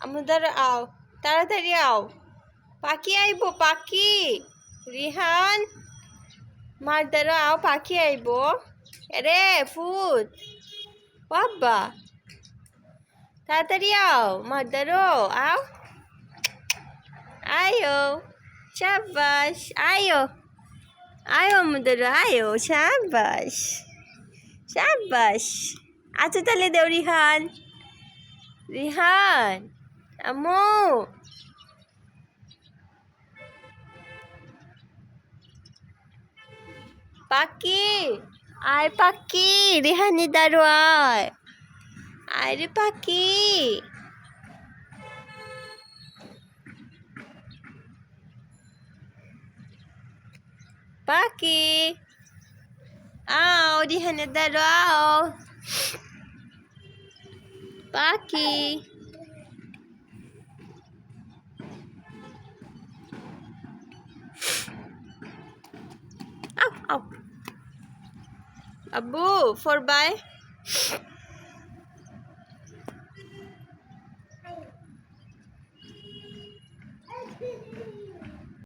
আমাদের আও তাড়াতাড়ি আও পাখি আইব পাখি রিহান মার দ্বারা আও পাখি আইব রে ফুট বাবা তাড়াতাড়ি আও মার দ্বারা আও আয়ো শাবাশ আয়ো আয়ো আমাদের আয়ো শাবাশ শাবাশ আচ্ছা তাহলে দেও রিহান রিহান আম্মু পাখি আয় পাখি রিহানি দাঁড়ো আয় আয় রে পাখি পাখি আও রিহানি দাঁড়ো আও পাখি আও আও আব্বু 4 বাই